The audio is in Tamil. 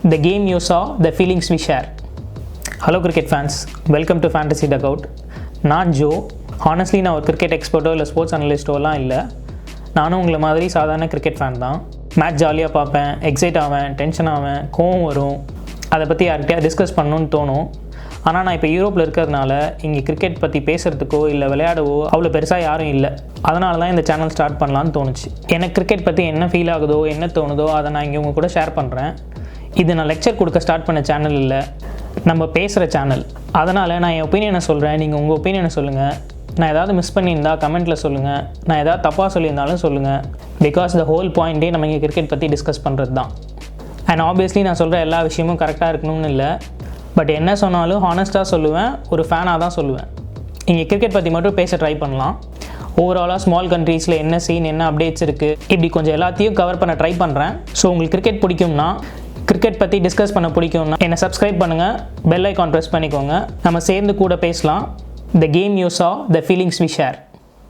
The game you saw, the feelings we share. Hello cricket fans, welcome to Fantasy Dugout. நான் ஜோ. ஹானஸ்ட்லி நான் ஒரு கிரிக்கெட் எக்ஸ்பர்ட்டோ இல்லை ஸ்போர்ட்ஸ் அனலிஸ்ட்டோலாம் இல்லை. நானும் உங்களை மாதிரி சாதாரண கிரிக்கெட் ஃபேன் தான். மேட்ச் ஜாலியாக பார்ப்பேன், எக்ஸைட் ஆவேன், டென்ஷன் ஆவேன், கோவம் வரும். அதை பற்றி யார்கிட்டயா டிஸ்கஸ் பண்ணணுன்னு தோணும். ஆனால் நான் இப்போ யூரோப்பில் இருக்கிறதுனால இங்கே கிரிக்கெட் பற்றி பேசுகிறதுக்கோ இல்லை விளையாடவோ அவ்வளோ பெருசாக யாரும் இல்லை. அதனால தான் இந்த சேனல் ஸ்டார்ட் பண்ணலான்னு தோணுச்சு. எனக்கு கிரிக்கெட் பற்றி என்ன ஃபீல் ஆகுதோ என்ன தோணுதோ அதை நான் இங்கே உங்கள் கூட ஷேர் பண்ணுறேன். இது நான் லெக்சர் கொடுக்க ஸ்டார்ட் பண்ண சேனல் இல்லை, நம்ம பேசுகிற சேனல். அதனால் நான் என் ஒப்பீனியனை சொல்கிறேன், நீங்கள் உங்கள் ஒப்பீனியனை சொல்லுங்கள். நான் ஏதாவது மிஸ் பண்ணியிருந்தா கமெண்ட்டில் சொல்லுங்கள், நான் ஏதாவது தப்பாக சொல்லியிருந்தாலும் சொல்லுங்கள். பிகாஸ் த ஹோல் பாயிண்ட்டே நம்ம இங்கே கிரிக்கெட் பற்றி டிஸ்கஸ் பண்ணுறது தான். அண்ட் ஆப்வியஸ்லி நான் சொல்கிற எல்லா விஷயமும் கரெக்டாக இருக்கணும்னு இல்லை, பட் என்ன சொன்னாலும் ஹானஸ்ட்டாக சொல்லுவேன், ஒரு ஃபேனாக தான் சொல்லுவேன். இங்கே கிரிக்கெட் பற்றி மட்டும் பேச ட்ரை பண்ணலாம். ஓவராலாக ஸ்மால் கண்ட்ரீஸில் என்ன சீன், என்ன அப்டேட்ஸ் இருக்குது, இப்படி கொஞ்சம் எல்லாத்தையும் கவர் பண்ண ட்ரை பண்ணுறேன். ஸோ உங்களுக்கு கிரிக்கெட் பிடிக்கும்னா, கிரிக்கெட் பற்றி டிஸ்கஸ் பண்ண பிடிக்கும்னா என்னை சப்ஸ்கிரைப் பண்ணுங்கள், பெல் ஐக்கான் ப்ரெஸ் பண்ணிக்கோங்க. நம்ம சேர்ந்து கூட பேசலாம். The game you saw, the feelings we share.